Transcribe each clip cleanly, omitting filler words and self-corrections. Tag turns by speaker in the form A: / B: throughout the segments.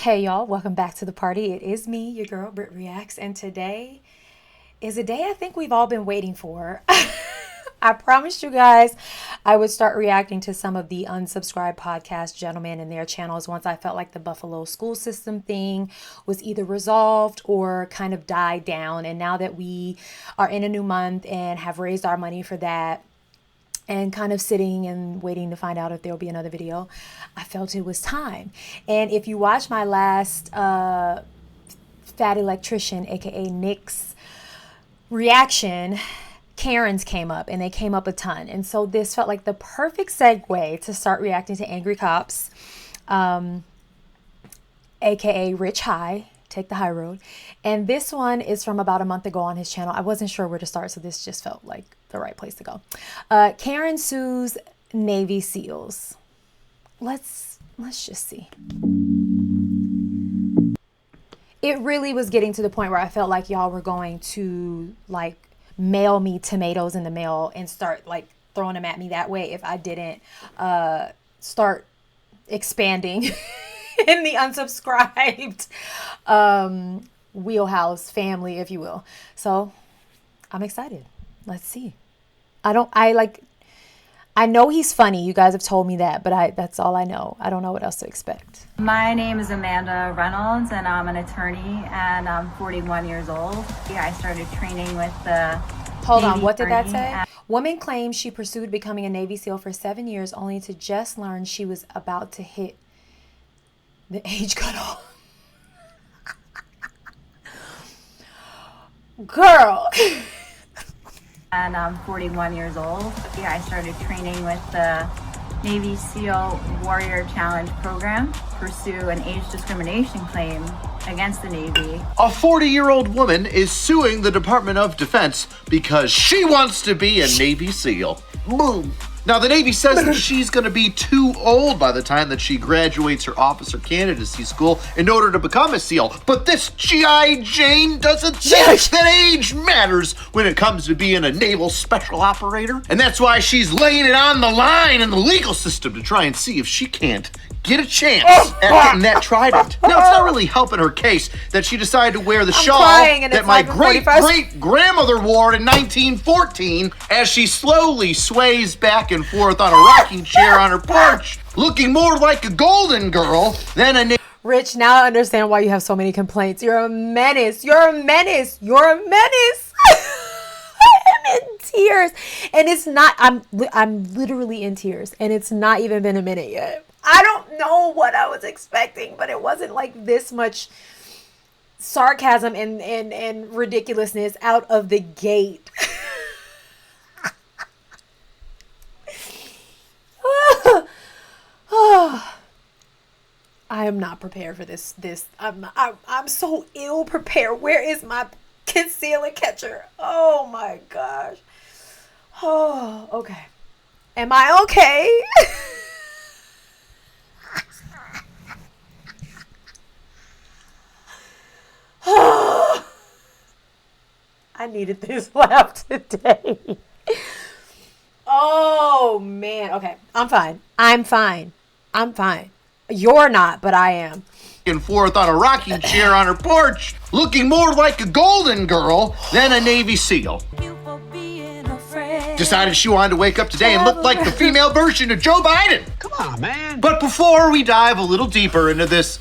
A: Hey y'all, welcome back to the party. It is me, your girl, BrittReacts, and today is a day I think we've all been waiting for. I promised you guys I would start reacting to some of the unsubscribed podcast gentlemen and their channels once I felt like the Buffalo school system thing was either resolved or kind of died down. And now that we are in a new month and have raised our money for that, and kind of sitting and waiting to find out if there'll be another video, I felt it was time. And if you watch my last Fat Electrician, aka Nick's reaction, Karens came up, and they came up a ton. And so this felt like the perfect segue to start reacting to angry cops, aka Rich High. Take the high road. And this one is from about a month ago on his channel. I wasn't sure where to start, so this just felt like the right place to go. Karen sues Navy SEALs. Let's just see. It really was getting to the point where I felt like y'all were going to like mail me tomatoes in the mail and start like throwing them at me that way if I didn't start expanding in the unsubscribed wheelhouse family, if you will. So I'm excited. Let's see. I know he's funny. You guys have told me that, but that's all I know. I don't know what else to expect.
B: My name is Amanda Reynolds, and I'm an attorney, and I'm 41 years old. I started training with the
A: Hold
B: Navy
A: on, what did that
B: Army
A: say? Woman claims she pursued becoming a Navy SEAL for 7 years only to just learn she was about to hit the age cutoff. Girl.
B: And I'm 41 years old. I started training with the Navy SEAL Warrior Challenge program to pursue an age discrimination claim against the Navy.
C: A 40-year-old woman is suing the Department of Defense because she wants to be a Navy SEAL. Boom. Now, the Navy says that she's going to be too old by the time that she graduates her officer candidacy school in order to become a SEAL. But this G.I. Jane doesn't think that age matters when it comes to being a naval special operator. And that's why she's laying it on the line in the legal system to try and see if she can't get a chance at getting that trident. Now, it's not really helping her case that she decided to wear the shawl that my great-grandmother wore in 1914 as she slowly sways back and forth on a rocking chair on her porch, looking more like a golden girl than a...
A: Rich, now I understand why you have so many complaints. You're a menace. You're a menace. You're a menace. I am in tears. And it's not, I'm literally in tears. And it's not even been a minute yet. I don't know what I was expecting, but it wasn't like this much sarcasm and ridiculousness out of the gate. I am not prepared for this. I'm so ill prepared. Where is my concealer catcher? Oh my gosh. Oh, okay. Am I okay? I needed this laugh today. Oh man. Okay. I'm fine. I'm fine. I'm fine. You're not, but I am.
C: And forth on a rocking chair on her porch, looking more like a golden girl than a Navy SEAL. Decided she wanted to wake up today and look like the female version of Joe Biden.
D: Come on, man.
C: But before we dive a little deeper into this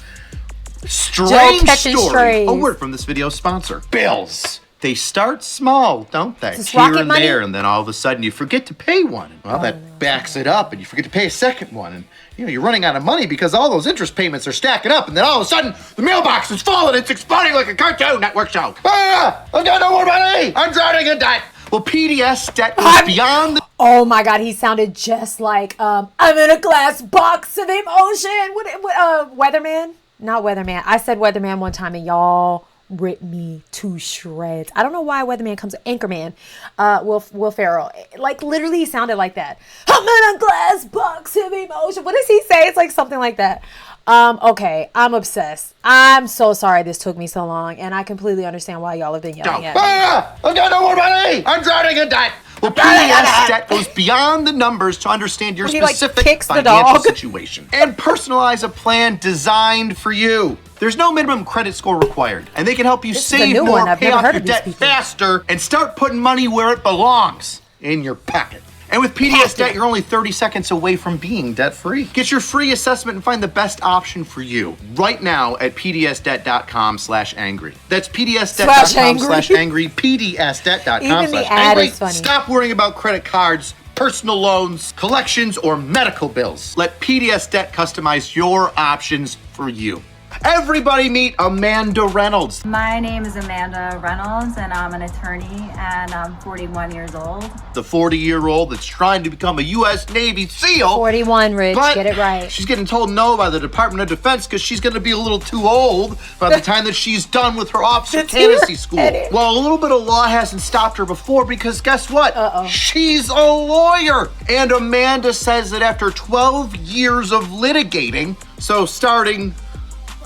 C: strange story, a word from this video's sponsor. Bills. They start small, don't they? Here and there, and then all of a sudden you forget to pay one. Well, that backs it up, and you forget to pay a second one. And you're running out of money because all those interest payments are stacking up, and then all of a sudden the mailbox is full and it's exploding like a Cartoon Network show. I've got no more money. I'm drowning in debt. Well, PDS debt is beyond the...
A: Oh my God, he sounded just like, I'm in a glass box of emotion. Weatherman? Not Weatherman. I said Weatherman one time and y'all ripped me to shreds. I don't know why Weatherman comes... Anchorman. Will Ferrell. Like, literally he sounded like that. I'm in a glass box of emotion. What does he say? It's like something like that. Okay, I'm obsessed. I'm so sorry this took me so long, and I completely understand why y'all have been yelling at me.
C: I've got no more money! I'm drowning in debt! Well, PDS Debt goes beyond the numbers to understand your
A: He, like,
C: specific
A: kicks the
C: financial
A: dog.
C: situation and personalize a plan designed for you. There's no minimum credit score required, and they can help you
A: This is a
C: save
A: new
C: more,
A: one. I've
C: pay
A: never
C: off
A: heard
C: your
A: of these
C: debt
A: people.
C: faster, and start putting money where it belongs, in your pocket. And with PDS Debt, you're only 30 seconds away from being debt-free. Get your free assessment and find the best option for you right now at pdsdebt.com/angry. That's pdsdebt.com/angry, pdsdebt.com/angry.
A: Even the ad is funny.
C: Stop worrying about credit cards, personal loans, collections, or medical bills. Let PDS Debt customize your options for you. Everybody meet Amanda Reynolds.
B: My name is Amanda Reynolds, and I'm an attorney, and I'm 41 years old.
C: The 40-year-old that's trying to become a U.S. Navy SEAL.
A: 41, Rich.
C: But
A: Get it right.
C: she's getting told no by the Department of Defense because she's going to be a little too old by the time that she's done with her officer
A: That's
C: candidacy
A: your
C: school.
A: edit.
C: Well, a little bit of law hasn't stopped her before because guess what? She's a lawyer. And Amanda says that after 12 years of litigating, so starting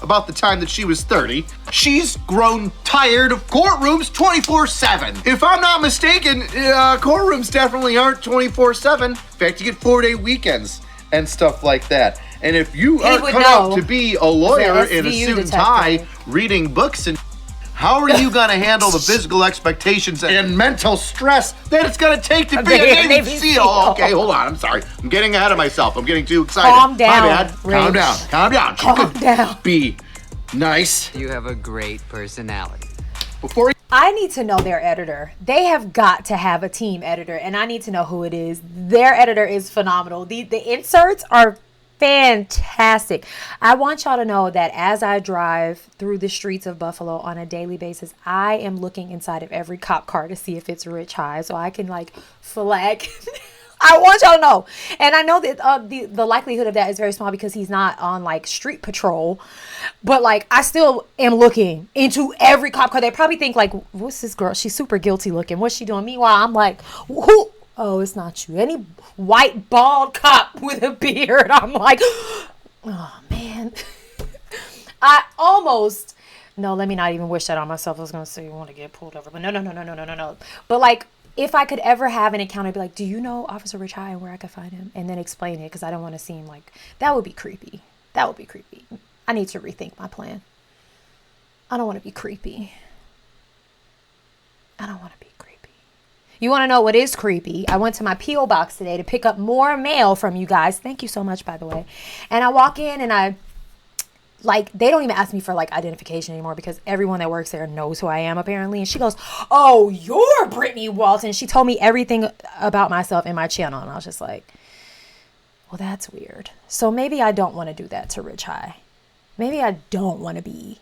C: about the time that she was 30, she's grown tired of courtrooms 24/7. If I'm not mistaken, courtrooms definitely aren't 24/7. In fact, you get 4-day weekends and stuff like that. And if you
A: He
C: aren't
A: would
C: cut
A: know.
C: out to be a lawyer
A: As
C: in a
A: SVU
C: suit and
A: detective.
C: tie, reading books and how are you going to handle the physical expectations and mental stress that it's going to take to be a Navy SEAL? Okay, hold on. I'm sorry. I'm getting ahead of myself. I'm getting too excited.
A: Calm down,
C: My bad. Calm
A: Rich.
C: down. Calm down. She
A: Calm
C: could
A: down.
C: be nice.
D: You have a great personality.
C: Before
A: I need to know their editor. They have got to have a team editor, and I need to know who it is. Their editor is phenomenal. The inserts are fantastic. I want y'all to know that as I drive through the streets of Buffalo on a daily basis, I am looking inside of every cop car to see if it's Rich High, so I can like flag. I want y'all to know. And I know that the likelihood of that is very small because he's not on like street patrol. But like I still am looking into every cop car. They probably think like, what's this girl? She's super guilty looking. What's she doing? Meanwhile, I'm like, who? Oh, it's not you. Any white bald cop with a beard. I'm like, oh man. I almost, no, let me not even wish that on myself. I was going to say you want to get pulled over, but no. But like, if I could ever have an encounter, I'd be like, do you know Officer Rich High and where I could find him? And then explain it because I don't want to seem like, that would be creepy. That would be creepy. I need to rethink my plan. I don't want to be creepy. I don't want to be creepy. You want to know what is creepy? I went to my P.O. box today to pick up more mail from you guys. Thank you so much, by the way. And I walk in and they don't even ask me for like identification anymore because everyone that works there knows who I am apparently. And she goes, oh, you're Brittnai Walton. She told me everything about myself in my channel. And I was just like, well, that's weird. So maybe I don't want to do that to Rich High. Maybe I don't want to be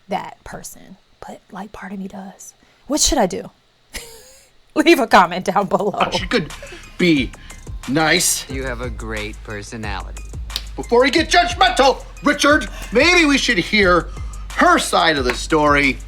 A: that person, but like part of me does. What should I do? Leave a comment down below.
C: she could be nice.
D: You have a great personality.
C: Before we get judgmental, Richard, maybe we should hear her side of the story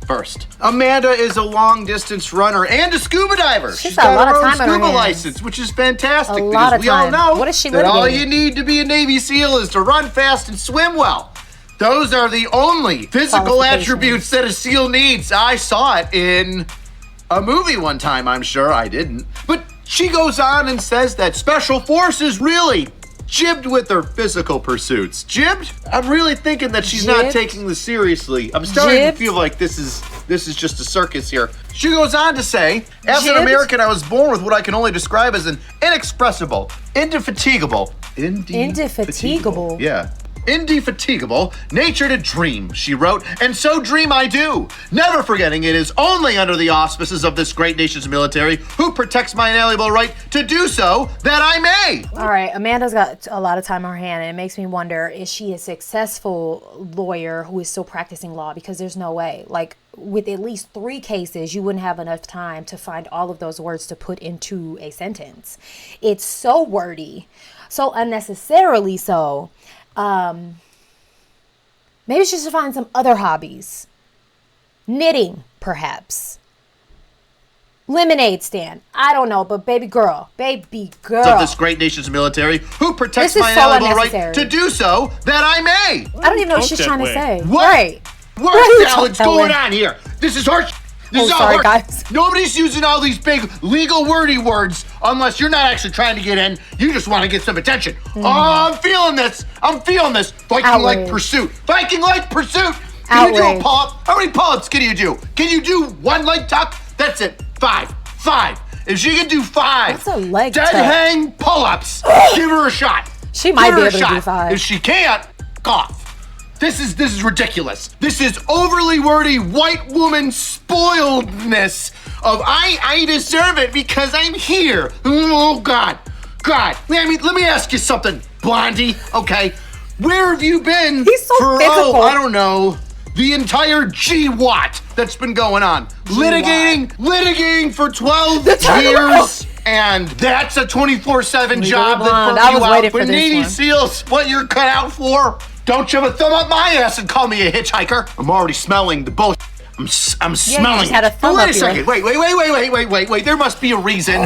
C: first. Amanda is a long-distance runner and a scuba diver.
A: She's got a lot
C: her
A: of
C: own
A: time on her
C: scuba
A: hands.
C: license, which is fantastic
A: A
C: because
A: lot of
C: we all
A: time.
C: know
A: What is she
C: that all
A: litigating?
C: you need to be a Navy SEAL is to run fast and swim well. Those are the only physical
A: Qualifications.
C: attributes that a SEAL needs. I saw it in a movie one time, I'm sure I didn't. But she goes on and says that Special Forces really jibbed with her physical pursuits. Jibbed? I'm really thinking that she's not
A: Jibbed?
C: taking this seriously. I'm starting
A: Jibbed?
C: to feel like this is just a circus here. She goes on to say, as an
A: Jibbed?
C: American, I was born with what I can only describe as an inexpressible, indefatigable. Yeah. Indefatigable nature to dream, she wrote, and so dream I do, never forgetting it is only under the auspices of this great nation's military who protects my inalienable right to do so that I may.
A: All right, Amanda's got a lot of time on her hand, and it makes me wonder, is she a successful lawyer who is still practicing law? Because there's no way. Like, with at least 3 cases, you wouldn't have enough time to find all of those words to put into a sentence. It's so wordy, so unnecessarily so. Maybe she should find some other hobbies. Knitting, perhaps. Lemonade stand. I don't know, but baby girl.
C: Of this great nation's military who protects
A: This is
C: my
A: so
C: inalienable right
A: unnecessary.
C: to do so that I may.
A: I don't even know what she's trying to say.
C: What?
A: Right.
C: What
A: are you
C: the hell is
A: talking
C: going
A: about?
C: on here? This is horse. This is how it
A: sorry,
C: works.
A: guys.
C: Nobody's using all these big legal wordy words unless you're not actually trying to get in. You just want to get some attention. Oh, I'm feeling this. Viking like pursuit. Viking like pursuit. Can you do a pull-up? How many pull-ups can you do? Can you do one leg tuck? That's it. 5. If she can do 5
A: That's a leg
C: dead
A: tuck.
C: hang pull-ups, give her a shot.
A: She might
C: Give
A: be
C: her
A: able
C: a
A: to do
C: shot.
A: 5.
C: If she can't, cough. This is ridiculous. This is overly wordy white woman spoiledness of I deserve it because I'm here. Oh God. Let me ask you something, Blondie. Okay, where have you been
A: He's so
C: for
A: physical.
C: I don't know, the entire GWAT that's been going on? Litigating for 12 years. And that's a 24/7 job that
A: blonde.
C: put
A: I
C: you
A: was
C: out.
A: waiting for
C: When
A: this
C: Navy
A: one.
C: SEALs, what you're cut out for? Don't shove a thumb up my ass and call me a hitchhiker. I'm already smelling the bullshit. I'm smelling
A: just had a
C: it.
A: thumb
C: But wait
A: up
C: a second.
A: your-
C: Wait. There must be a reason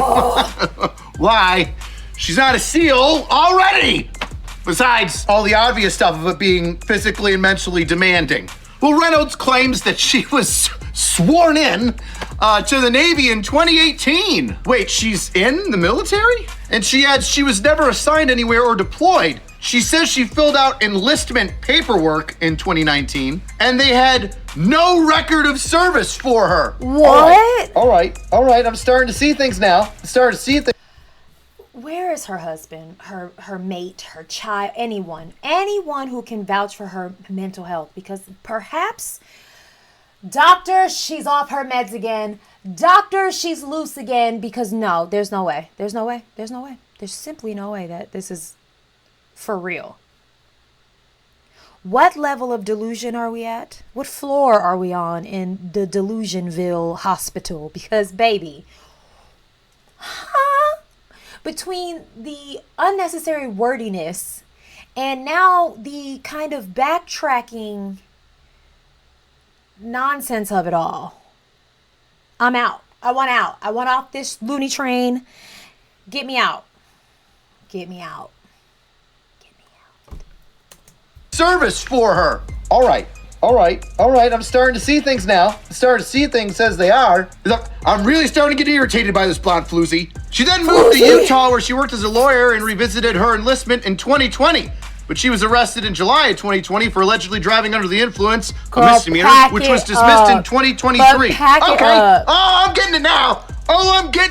C: why she's not a SEAL already. Besides all the obvious stuff of it being physically and mentally demanding. Well, Reynolds claims that she was sworn in to the Navy in 2018. Wait, she's in the military? And she was never assigned anywhere or deployed. She says she filled out enlistment paperwork in 2019, and they had no record of service for her.
A: What?
C: All right. I'm starting to see things now.
A: Where is her husband, her mate, her child, anyone who can vouch for her mental health? Because perhaps, doctor, she's off her meds again. Doctor, she's loose again. Because no, there's no way. There's simply no way that this is for real. What level of delusion are we at? What floor are we on in the Delusionville hospital? Because baby, between the unnecessary wordiness and now the kind of backtracking nonsense of it all, I'm out. I want out. I want off this loony train. Get me out.
C: Service for her. All right. I'm starting to see things now. As they are. I'm really starting to get irritated by this blonde floozy. She then moved to Utah where she worked as a lawyer and revisited her enlistment in 2020. But she was arrested in July of 2020 for allegedly driving under the influence, a misdemeanor, which was dismissed in 2023. Okay. I'm getting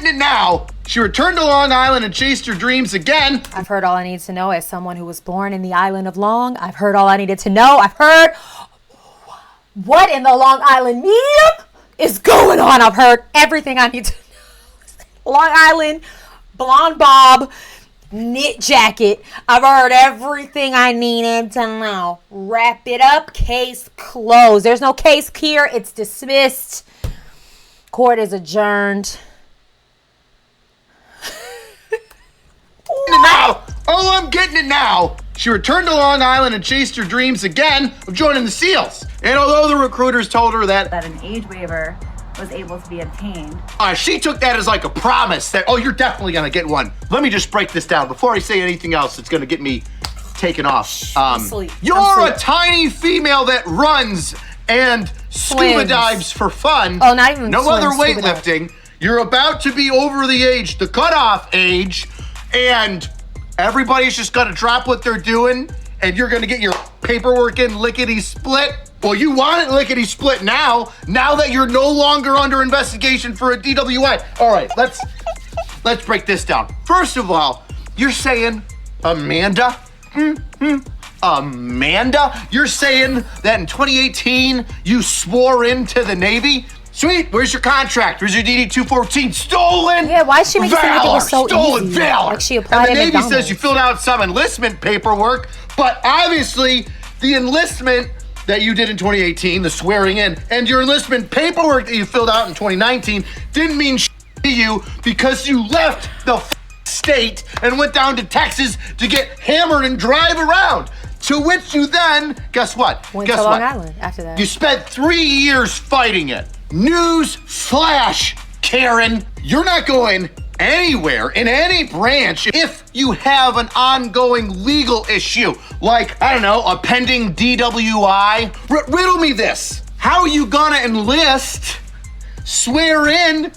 C: it now. She returned to Long Island and chased her dreams again.
A: I've heard all I need to know as someone who was born in the island of Long. I've heard all I needed to know. I've heard what in the Long Island media is going on. I've heard everything I need to know. Long Island, blonde bob, knit jacket. I've heard everything I needed to know. Wrap it up. Case closed. There's no case here. It's dismissed. Court is adjourned.
C: I'm getting it now. She returned to Long Island and chased her dreams again of joining the SEALs. And although the recruiters told her that
B: That an age waiver was able to be obtained.
C: she took that as like a promise that, you're definitely gonna get one. Let me just break this down before I say anything else that's gonna get me taken off.
A: Sleep.
C: You're a tiny female that runs and scuba
A: Swims.
C: dives for fun.
A: Oh, not even
C: no
A: swims,
C: other
A: scuba dive.
C: weightlifting. You're about to be over the cutoff age, and everybody's just gonna drop what they're doing, and you're gonna get your paperwork in lickety-split. Well, you want it lickety-split now that you're no longer under investigation for a DWI. All right, let's break this down. First of all, you're saying, Amanda? Amanda? You're saying that in 2018, you swore into the Navy? Sweet, where's your contract? Where's your DD-214? Stolen!
A: Yeah, why is she making it seem like it was so
C: Stolen
A: easy?
C: valor!
A: Like she applied
C: and the
A: at
C: Navy
A: McDonald's.
C: says you filled out some enlistment paperwork, but obviously the enlistment that you did in 2018, the swearing in, and your enlistment paperwork that you filled out in 2019 didn't mean to you because you left the state and went down to Texas to get hammered and drive around. To which you then, guess what?
A: Went to Long Island after that.
C: You spent 3 years fighting it. News flash, Karen, you're not going anywhere in any branch if you have an ongoing legal issue, like, I don't know, a pending DWI. Riddle me this. How are you gonna enlist swear in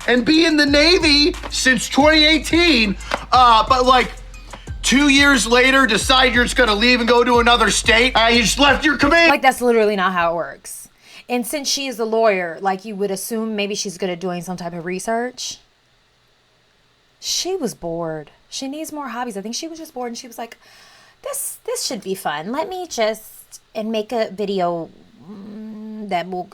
C: and be in the Navy since 2018, but like 2 years later decide you're just gonna leave and go to another state? You just left your command?
A: Like, that's literally not how it works. And since she is a lawyer, like, you would assume maybe she's good at doing some type of research. She was bored. She needs more hobbies. I think she was just bored, and she was like, this should be fun. Let me just and make a video that will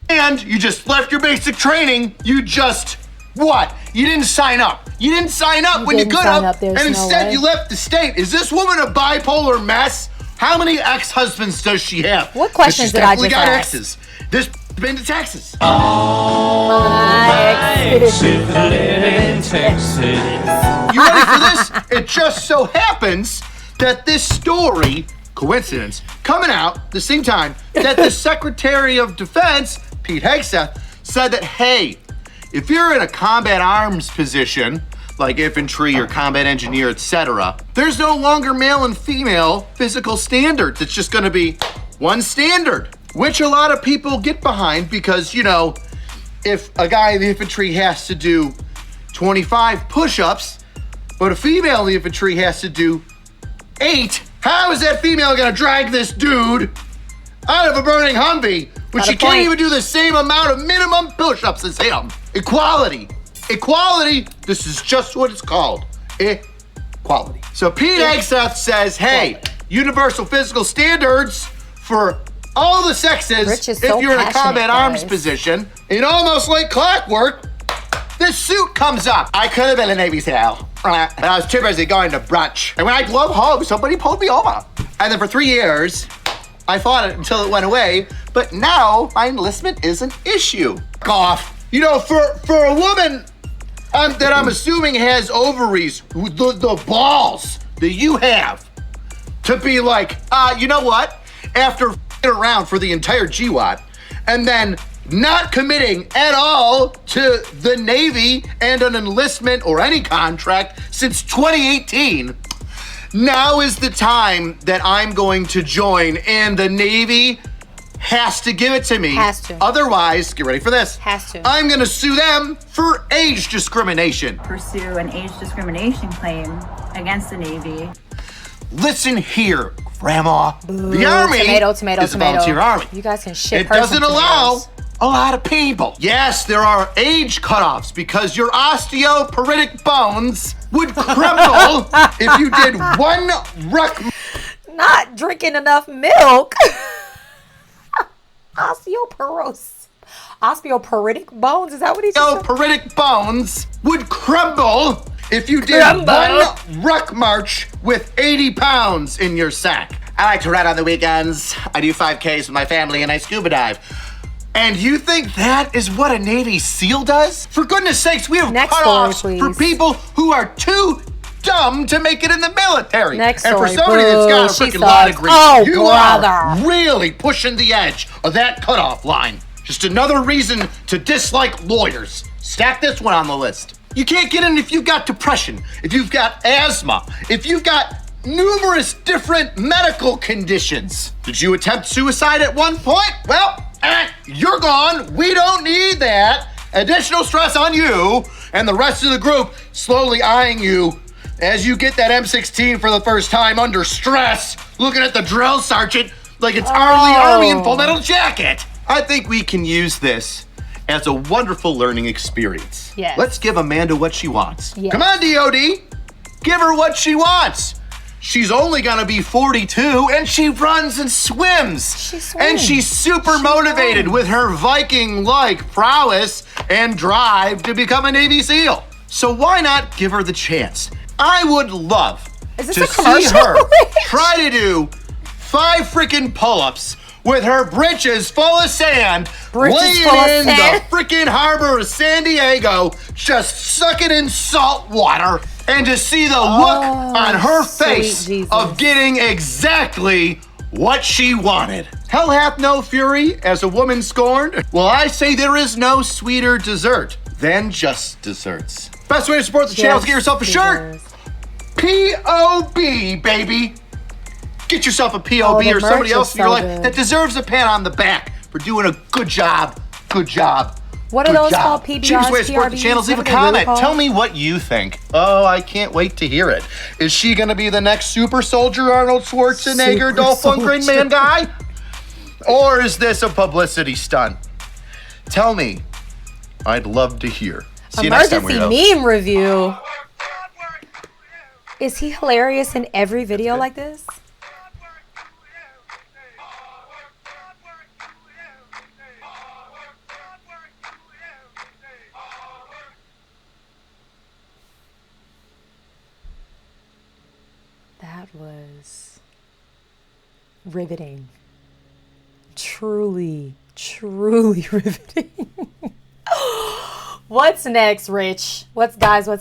C: And you just left your basic training. You just what? You didn't sign up. You didn't sign up when you could have, and instead you left the state. Is this woman a bipolar mess? How many ex-husbands does she have?
A: What questions did I just
C: got
A: ask?
C: exes. This been to Texas. You ready for this? It just so happens that this story, coincidence, coming out the same time that the Secretary of Defense, Pete Hegseth, said that, hey, if you're in a combat arms position, like infantry or combat engineer, etc., there's no longer male and female physical standards. It's just gonna be one standard, which a lot of people get behind because, you know, if a guy in the infantry has to do 25 push-ups, but a female in the infantry has to do 8, how is that female gonna drag this dude out of a burning Humvee when she can't even do the same amount of minimum push-ups as him? Equality. Equality, this is just what it's called. Equality. So Pete Hegseth says, hey, universal physical standards for all the sexes if you're in a combat arms position. And almost like clockwork, this suit comes up. I could have been a Navy SEAL. And I was too busy going to brunch. And when I drove home, somebody pulled me over. And then for 3 years, I fought it until it went away. But now my enlistment is an issue. Off. You know, for a woman that I'm assuming has ovaries, the balls that you have to be like, you know what? After around for the entire GWAT and then not committing at all to the Navy and an enlistment or any contract since 2018, now is the time that I'm going to join, and the Navy has to give it to me.
A: Has to.
C: Otherwise, get ready for this.
A: Has to.
C: I'm gonna sue them for age discrimination.
B: Pursue an age discrimination claim against the Navy.
C: Listen here, Grandma. The Army is a volunteer army.
A: You guys can shit.
C: It doesn't allow a lot of people. Yes, there are age cutoffs because your osteoporotic bones would crumble if you did one ruck.
A: Not drinking enough milk. Osteoporotic bones, is that what he said?
C: Osteoporotic bones would crumble if you did one ruck march with 80 pounds in your sack. I like to ride on the weekends. I do 5Ks with my family and I scuba dive. And you think that is what a Navy SEAL does? For goodness sakes, we have cutoffs for people who are too dumb to make it in the military. And for somebody that's got a freaking law degree, you are really pushing the edge of that cutoff line. Just another reason to dislike lawyers. Stack this one on the list. You can't get in if you've got depression, if you've got asthma, if you've got numerous different medical conditions. Did you attempt suicide at one point? Well, you're gone. We don't need that. Additional stress on you and the rest of the group slowly eyeing you as you get that M16 for the first time under stress, looking at the drill sergeant like it's Army in Full Metal Jacket. I think we can use this as a wonderful learning experience.
A: Yes.
C: Let's give Amanda what she wants.
A: Yes.
C: Come on, DOD. Give her what she wants. She's only gonna be 42 and she runs and swims. And she's super motivated with her Viking-like prowess and drive to become a Navy SEAL. So why not give her the chance? I would love to see her try to do 5 freaking pull-ups with her britches full of sand, laying in the freaking harbor of San Diego, just sucking in salt water, and to see the look on her face of getting exactly what she wanted. Hell hath no fury as a woman scorned. Well, I say there is no sweeter dessert than just desserts. Best way to support the channel is get yourself a shirt. P.O.B., baby. Get yourself a P.O.B. or somebody else in your life that deserves a pat on the back for doing a good job. Good job.
A: What are
C: Good
A: those
C: job.
A: called? PBRs,
C: Change the way I support the
A: PRBs?
C: channels. Leave a
A: What are they really
C: comment.
A: called?
C: Tell me what you think. Oh, I can't wait to hear it. Is she going to be the next super soldier Arnold Schwarzenegger,
A: Super
C: Dolph Lundgren
A: soldier.
C: man guy? Or is this a publicity stunt? Tell me. I'd love to hear. See you next time,
A: Emergency
C: weirdos.
A: meme review. Is he hilarious in every video like this? That was riveting. Truly, truly riveting. What's next, Rich? What's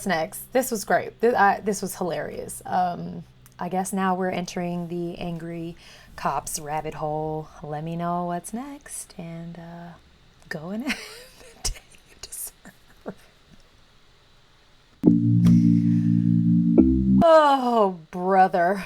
A: next? This was great. This was hilarious. I guess now we're entering the angry cops rabbit hole. Let me know what's next and go and have the day you deserve. Oh, brother.